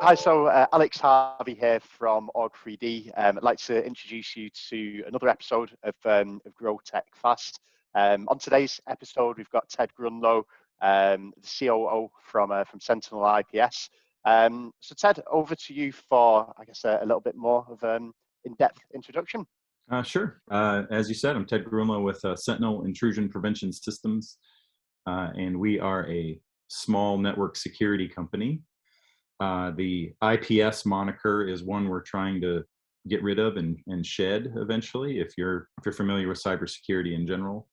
Hi, so Alex Harvey here from Org3D. I'd like to introduce you to another episode of Grow Tech Fast. On today's episode, we've got Ted Gruenloh, the COO from Sentinel IPS. So Ted, over to you for, I guess, a little bit more of an in-depth introduction. Sure. As you said, I'm Ted Gruenloh with Sentinel Intrusion Prevention Systems, and we are a small network security company. The IPS moniker is one we're trying to get rid of and shed eventually. If you're familiar with cybersecurity in general,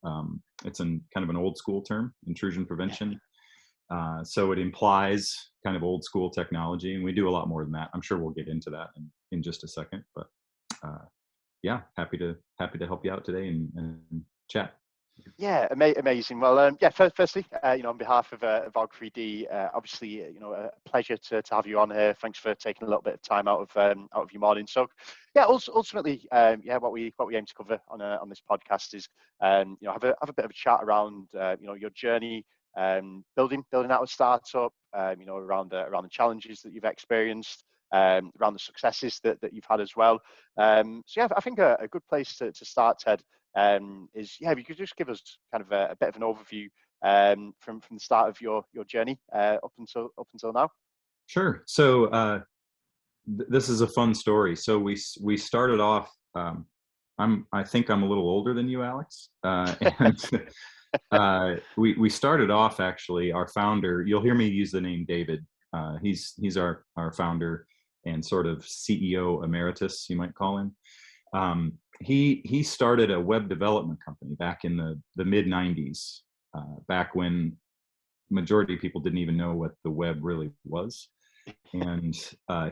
it's kind of an old school term, intrusion prevention. So it implies kind of old school technology, and we do a lot more than that. I'm sure we'll get into that in just a second, but yeah, happy to help you out today and chat. Yeah, amazing. Well, yeah. Firstly, on behalf of Org3D, obviously, a pleasure to have you on here. Thanks for taking a little bit of time out of your morning. So, yeah, ultimately, what we aim to cover on this podcast is, have a bit of a chat around, your journey, building out a startup, around the challenges that you've experienced, around the successes that you've had as well. So yeah, I think a good place to start, Ted, is if you could just give us kind of a bit of an overview from the start of your journey up until now. Sure. So this is a fun story. So we started off. I think I'm a little older than you, Alex, and we started off actually. Our founder, you'll hear me use the name David. He's our founder and sort of CEO emeritus, you might call him. He started a web development company back in the mid 90s, back when majority of people didn't even know what the web really was. And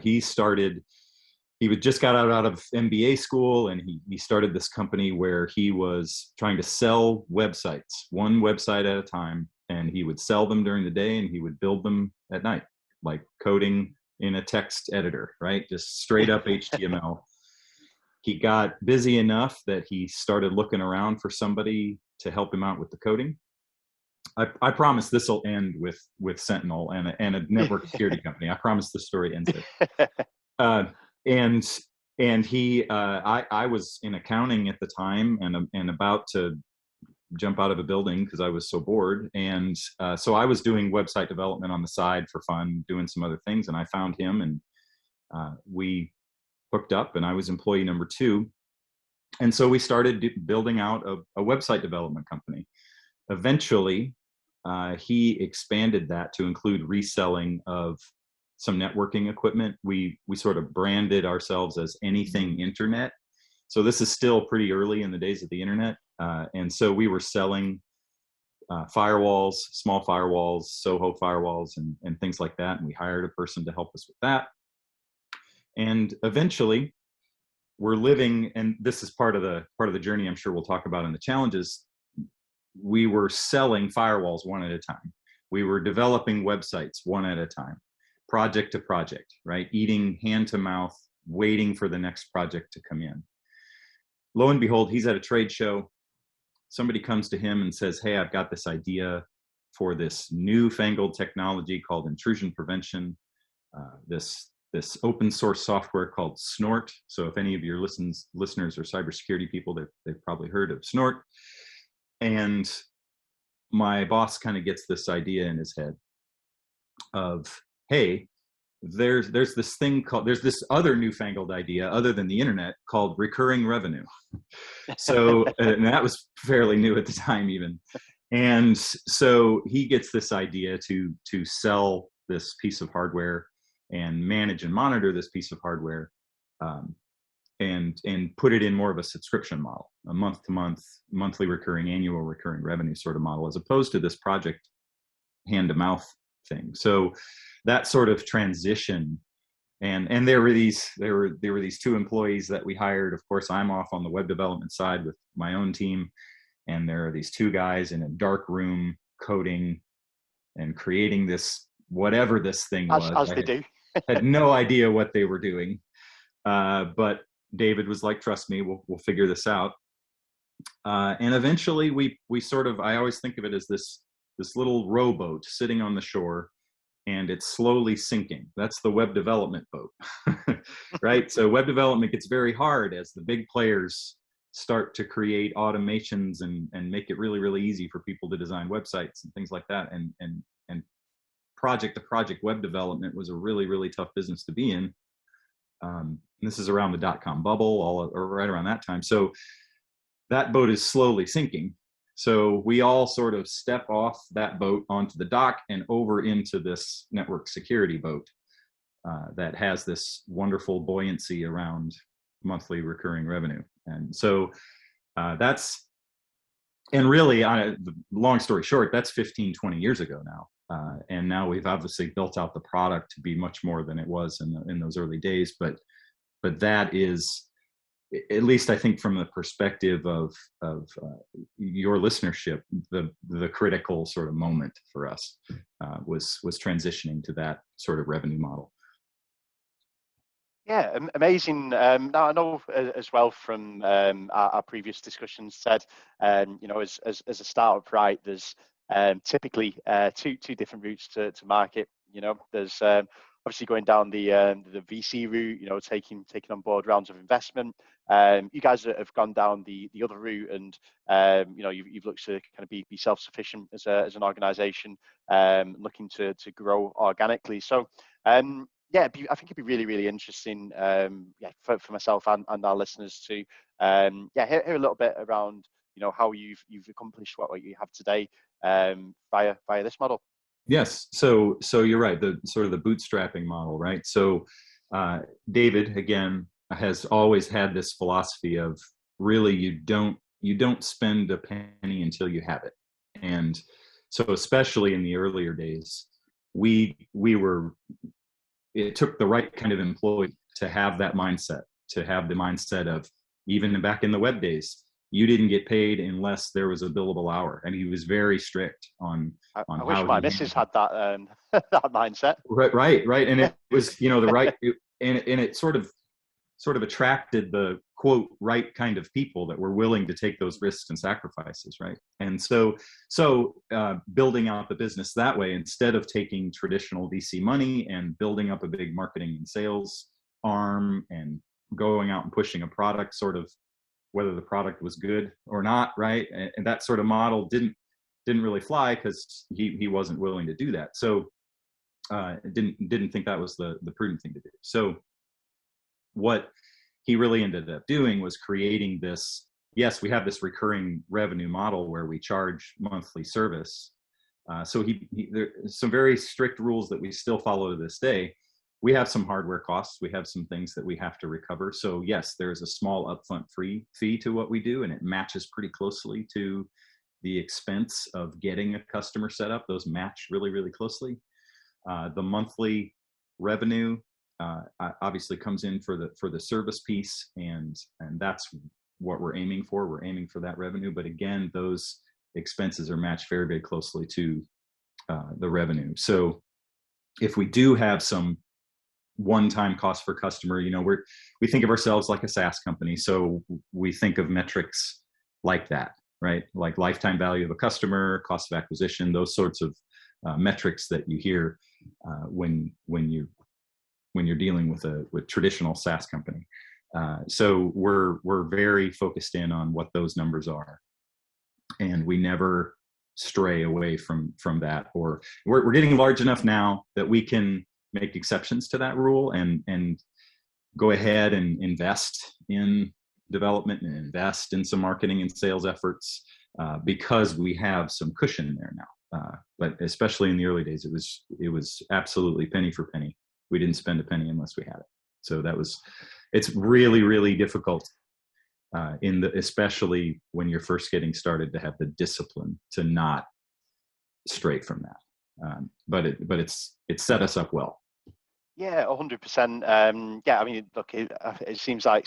he just got out of MBA school, and he started this company where he was trying to sell websites, one website at a time, and he would sell them during the day and he would build them at night, like coding in a text editor, right? Just straight up HTML. He got busy enough that he started looking around for somebody to help him out with the coding. I promise this will end with Sentinel and a network security company. I promise the story ends there. And he, I was in accounting at the time and about to jump out of a building because I was so bored. And so I was doing website development on the side for fun, doing some other things. And I found him, and we hooked up, and I was employee number 2. And so we started building out a website development company. Eventually, he expanded that to include reselling of some networking equipment. We sort of branded ourselves as anything internet. So this is still pretty early in the days of the internet. And so we were selling firewalls, small firewalls, Soho firewalls, and things like that. And we hired a person to help us with that. And eventually we're living, and this is part of the journey I'm sure we'll talk about in the challenges. We were selling firewalls one at a time. We were developing websites one at a time, project to project, right? Eating hand to mouth, waiting for the next project to come in. Lo and behold, he's at a trade show. Somebody comes to him and says, "Hey, I've got this idea for this newfangled technology called intrusion prevention, this open source software called Snort." So if any of your listeners are cybersecurity people, they've probably heard of Snort. And my boss kind of gets this idea in his head of, hey, there's this other newfangled idea other than the internet called recurring revenue. So, and that was fairly new at the time even. And so he gets this idea to sell this piece of hardware and manage and monitor this piece of hardware, and put it in more of a subscription model, a month-to-month, monthly recurring, annual recurring revenue sort of model, as opposed to this project hand-to-mouth thing. So that sort of transition, and there were these 2 employees that we hired. Of course, I'm off on the web development side with my own team, and there are these 2 guys in a dark room coding and creating this, whatever this thing was. As they do. Had no idea what they were doing, but David was like, "Trust me, we'll figure this out." And eventually, we sort of, I always think of it as this little rowboat sitting on the shore, and it's slowly sinking. That's the web development boat, right? So web development gets very hard as the big players start to create automations and make it really, really easy for people to design websites and things like that. And project to project web development was a really, really tough business to be in. This is around the dot-com bubble, or right around that time. So that boat is slowly sinking. So we all sort of step off that boat onto the dock and over into this network security boat that has this wonderful buoyancy around monthly recurring revenue. And so that's, and really, long story short, that's 15, 20 years ago now. And now we've obviously built out the product to be much more than it was in those early days. But that is, at least I think from the perspective of your listenership, the critical sort of moment for us was transitioning to that sort of revenue model. Yeah, amazing. Now I know as well from our previous discussions, Ted, you know, as a startup, right? There's typically two different routes to market. You know, there's obviously going down the VC route, you know, taking on board rounds of investment. You guys have gone down the other route, and you know, you've looked to kind of be self-sufficient as an organization, looking to grow organically. So yeah, I think it'd be really, really interesting, yeah, for myself and our listeners to yeah, hear a little bit around, you know, how you've accomplished what you have today via this model. Yes. So you're right. The sort of the bootstrapping model, right? So David, again, has always had this philosophy of really you don't spend a penny until you have it. And so especially in the earlier days, it took the right kind of employee to have that mindset, to have the mindset of, even back in the web days, you didn't get paid unless there was a billable hour. And he was very strict on I wish my missus had that that mindset. Right. And it was, you know, the right, and it sort of attracted the quote right kind of people that were willing to take those risks and sacrifices, right? And so building out the business that way, instead of taking traditional VC money and building up a big marketing and sales arm and going out and pushing a product, sort of whether the product was good or not, right? And that sort of model didn't really fly because he wasn't willing to do that. So didn't think that was the prudent thing to do. So what he really ended up doing was creating this, yes, we have this recurring revenue model where we charge monthly service. So there's some very strict rules that we still follow to this day. We have some hardware costs. We have some things that we have to recover. So yes, there's a small upfront fee to what we do, and it matches pretty closely to the expense of getting a customer set up. Those match really, really closely. The monthly revenue obviously comes in for the service piece, and that's what we're aiming for. We're aiming for that revenue, but again, those expenses are matched very, very closely to the revenue. So if we do have some one-time cost for customer, you know, we think of ourselves like a SaaS company, so we think of metrics like that, right? Like lifetime value of a customer, cost of acquisition, those sorts of metrics that you hear when you're dealing with traditional SaaS company. So we're very focused in on what those numbers are, and we never stray away from that. Or we're getting large enough now that we can make exceptions to that rule and go ahead and invest in development and invest in some marketing and sales efforts because we have some cushion there now. But especially in the early days, it was absolutely penny for penny. We didn't spend a penny unless we had it. So it's really, really difficult especially when you're first getting started, to have the discipline to not stray from that. But it's set us up well. Yeah, 100%. Yeah, I mean, look, it seems like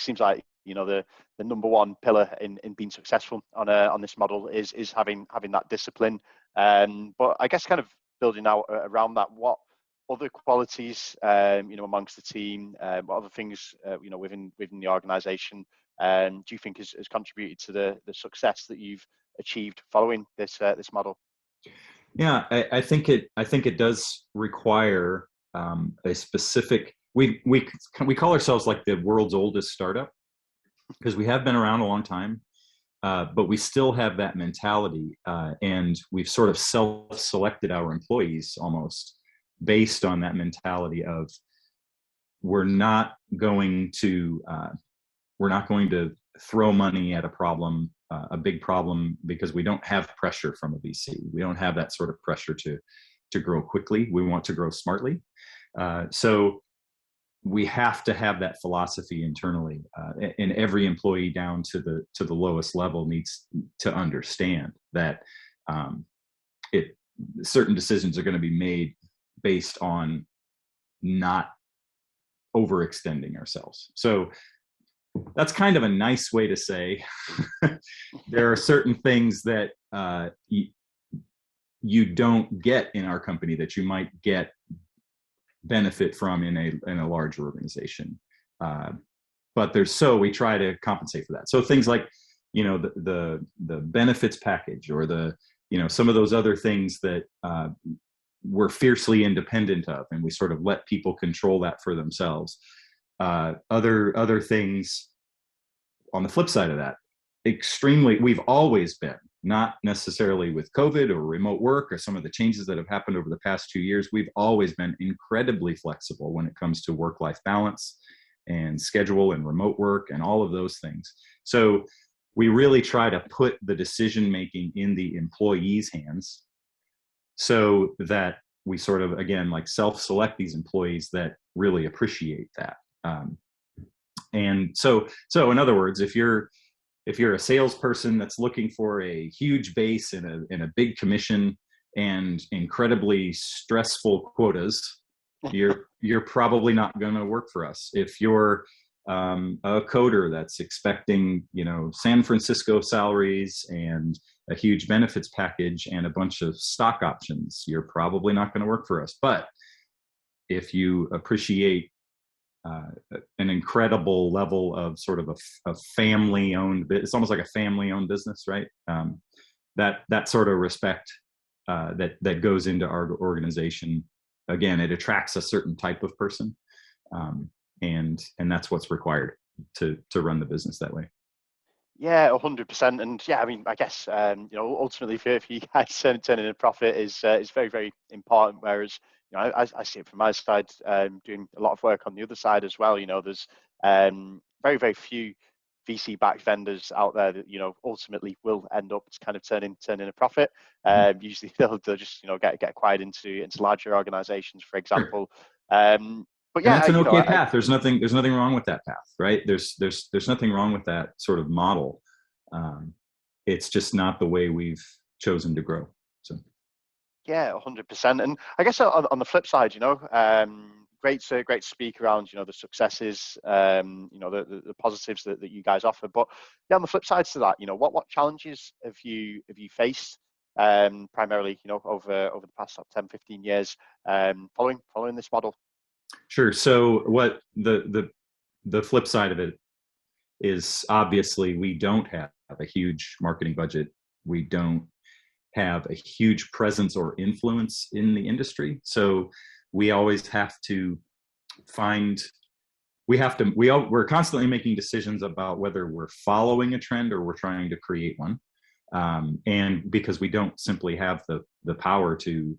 you know the number one pillar in being successful on this model is having that discipline. But I guess kind of building out around that, what other qualities, you know, amongst the team, what other things, you know, within the organization, do you think has contributed to the success that you've achieved following this model? Yeah, I think it does require a specific. We call ourselves like the world's oldest startup because we have been around a long time, but we still have that mentality, and we've sort of self-selected our employees almost based on that mentality of we're not going to throw money at a problem, a big problem, because we don't have pressure from a VC. We don't have that sort of pressure to grow quickly. We want to grow smartly. So we have to have that philosophy internally, and every employee down to the lowest level needs to understand that certain decisions are going to be made based on not overextending ourselves. So that's kind of a nice way to say there are certain things that you don't get in our company that you might get benefit from in a large organization. But we try to compensate for that. So things like, the benefits package, or some of those other things that we're fiercely independent of, and we sort of let people control that for themselves. Other things on the flip side of that, we've always been, not necessarily with COVID or remote work or some of the changes that have happened over the past 2 years, we've always been incredibly flexible when it comes to work-life balance and schedule and remote work and all of those things. So we really try to put the decision-making in the employees' hands so that we sort of, again, like self-select these employees that really appreciate that. And so in other words, if you're a salesperson that's looking for a huge base and a big commission and incredibly stressful quotas, you're probably not going to work for us. If you're a coder that's expecting, San Francisco salaries and a huge benefits package and a bunch of stock options, you're probably not going to work for us. But if you appreciate an incredible level of sort of a family-owned, it's almost like a family-owned business, right? That sort of respect that goes into our organization. Again, it attracts a certain type of person, and that's what's required to run the business that way. Yeah, 100%. And yeah, I mean, I guess ultimately for you guys, turning a profit is very, very important. Whereas I see it from my side, doing a lot of work on the other side as well. There's very, very few VC-backed vendors out there that ultimately will end up kind of turning a profit. Usually they'll just get acquired into larger organizations, for example. But yeah, and that's an okay path. There's nothing wrong with that path, right? There's nothing wrong with that sort of model. It's just not the way we've chosen to grow. So. Yeah, 100%. And I guess on the flip side, great to speak around, the successes, the positives that you guys offer. But yeah, on the flip side to that, what challenges have you faced, primarily, over the past 10, 15 years, following this model? Sure. So what the flip side of it is, obviously we don't have a huge marketing budget. We don't have a huge presence or influence in the industry. So we always have to we're constantly making decisions about whether we're following a trend or we're trying to create one. And because we don't simply have the power to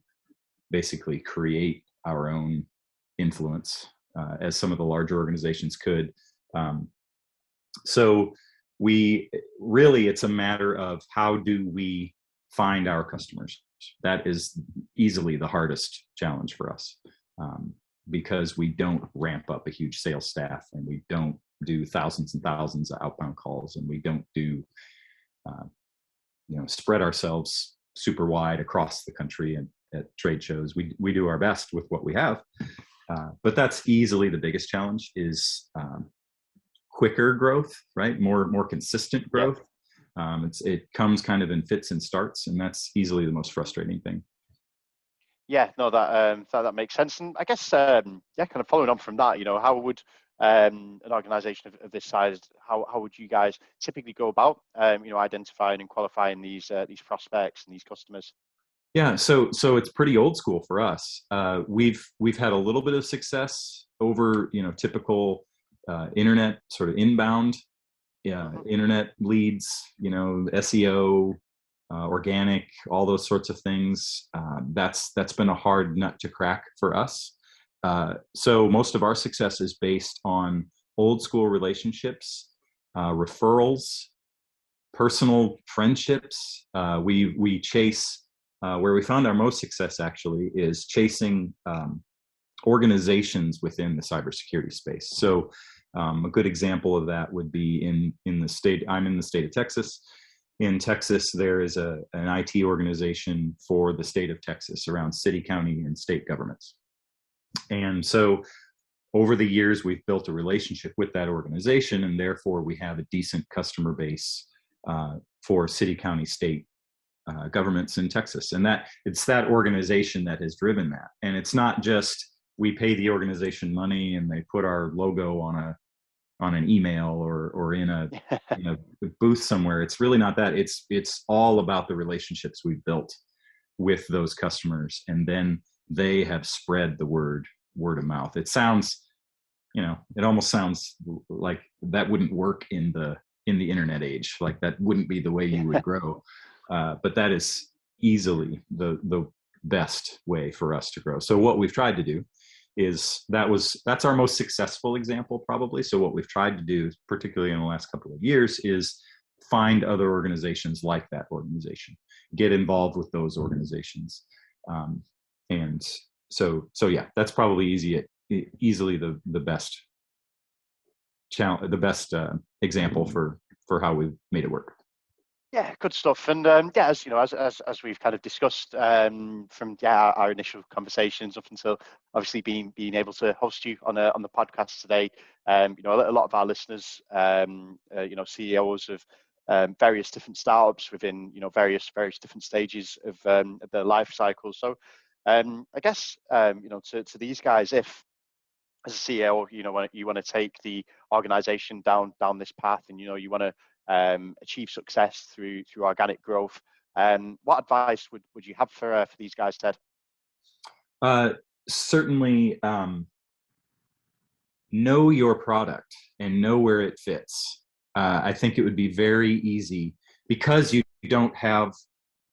basically create our own influence, as some of the larger organizations could. So it's a matter of how do we find our customers. That is easily the hardest challenge for us, because we don't ramp up a huge sales staff, and we don't do thousands and thousands of outbound calls, and we don't do spread ourselves super wide across the country and at trade shows. We do our best with what we have, but that's easily the biggest challenge, is quicker growth, right? More consistent growth. It comes kind of in fits and starts, and that's easily the most frustrating thing. Yeah, no, that makes sense. And I guess, kind of following on from that, how would an organization of this size, how would you guys typically go about, identifying and qualifying these prospects and these customers? Yeah, so it's pretty old school for us. We've had a little bit of success over, typical internet sort of inbound, Hmm. internet leads, SEO, organic, all those sorts of things. That's been a hard nut to crack for us. So most of our success is based on old school relationships, referrals, personal friendships. We chase, where we found our most success actually is chasing organizations within the cybersecurity space. So a good example of that would be in the state. I'm in the state of Texas. In Texas, there is an IT organization for the state of Texas around city, county, and state governments. And so over the years, we've built a relationship with that organization, and therefore we have a decent customer base for city, county, state governments in Texas. And that it's that organization that has driven that. And it's not just we pay the organization money and they put our logo on an email or in a booth somewhere. It's really not that. It's all about the relationships we've built with those customers, and then they have spread the word of mouth. It sounds, it almost sounds like that wouldn't work in the internet age. Like that wouldn't be the way you would grow. But that is easily the best way for us to grow. So what we've tried to do is that's our most successful example probably. So what we've tried to do, particularly in the last couple of years, is find other organizations like that organization, get involved with those organizations. And so yeah, that's probably easily the best challenge, the best example for how we've made it work. Yeah, good stuff. And yeah, as you know, as we've kind of discussed from our initial conversations up until obviously being able to host you on the podcast today, a lot of our listeners, CEOs of various different startups within various different stages of their life cycle. So I guess to these guys, if as a CEO, you want to take the organization down this path, and you want to achieve success through organic growth. What advice would you have for these guys, Ted? Certainly, know your product and know where it fits. I think it would be very easy because you don't have.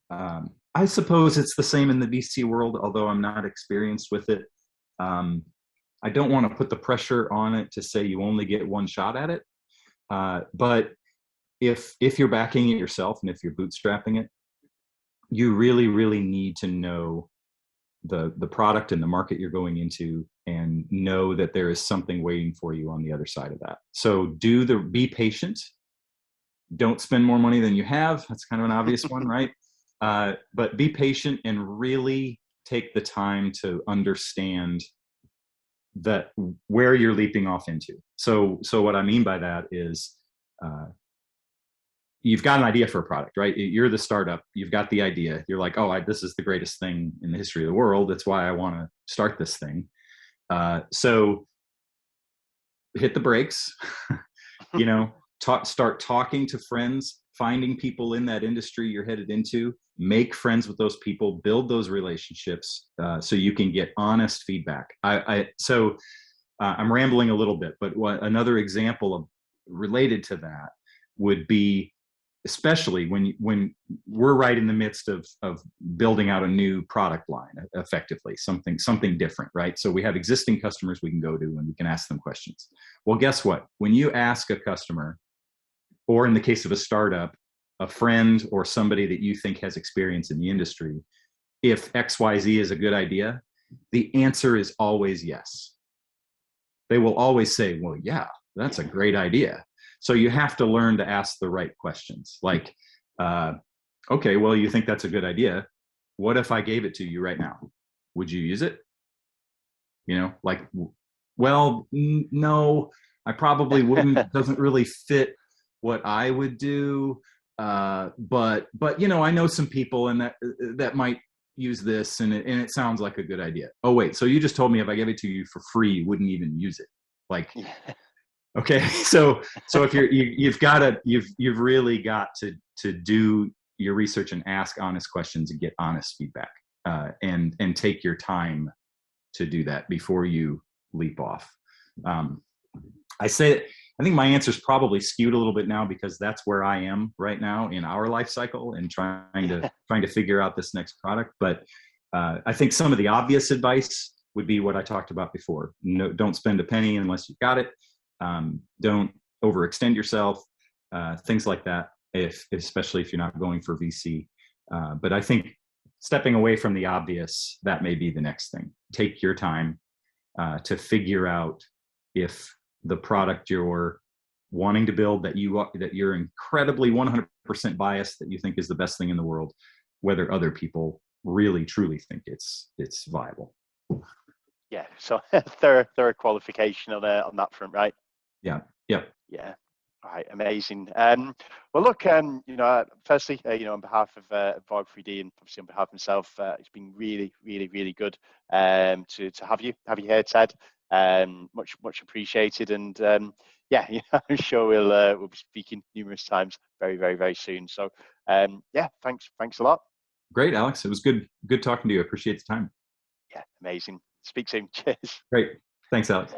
I suppose it's the same in the VC world, although I'm not experienced with it. I don't want to put the pressure on it to say you only get one shot at it, but if you're backing it yourself and if you're bootstrapping it, you really, really need to know the product and the market you're going into, and know that there is something waiting for you on the other side of that. So be patient. Don't spend more money than you have. That's kind of an obvious one, right? But be patient and really take the time to understand that where you're leaping off into. So what I mean by that is, you've got an idea for a product, right? You're the startup. You've got the idea. You're like, oh, this is the greatest thing in the history of the world. That's why I want to start this thing. So hit the brakes, start talking to friends, finding people in that industry you're headed into, make friends with those people, build those relationships, so you can get honest feedback. I'm rambling a little bit, but another example related to that would be, especially when we're right in the midst of building out a new product line effectively, something different, right? So we have existing customers we can go to and we can ask them questions. Well, guess what? When you ask a customer, or in the case of a startup, a friend or somebody that you think has experience in the industry, if XYZ is a good idea, the answer is always yes. They will always say, well, yeah, that's a great idea. So you have to learn to ask the right questions. Like, okay, well, you think that's a good idea. What if I gave it to you right now? Would you use it? Well, no, I probably wouldn't. It doesn't really fit what I would do. But I know some people and that might use this, and it sounds like a good idea. Oh, wait, so you just told me if I gave it to you for free, you wouldn't even use it. Like, okay, so if you've really got to do your research and ask honest questions and get honest feedback, and take your time to do that before you leap off. I think my answer is probably skewed a little bit now because that's where I am right now in our life cycle and trying to figure out this next product. But I think some of the obvious advice would be what I talked about before. No, don't spend a penny unless you've got it. Don't overextend yourself. Things like that, especially if you're not going for VC. But I think stepping away from the obvious, that may be the next thing. Take your time to figure out if the product you're wanting to build, that you're incredibly 100% biased, that you think is the best thing in the world, whether other people really truly think it's viable. Yeah, so thorough qualification on that front, right? Yeah. All right, amazing. Well, look, firstly, on behalf of Org3D and obviously on behalf of myself, it's been really, really, really good to have you here, Ted. Much appreciated, and I'm sure we'll be speaking numerous times very, very, very soon. So, thanks a lot. Great, Alex. It was good talking to you. I appreciate the time. Yeah, amazing. Speak soon. Cheers. Great. Thanks, Alex.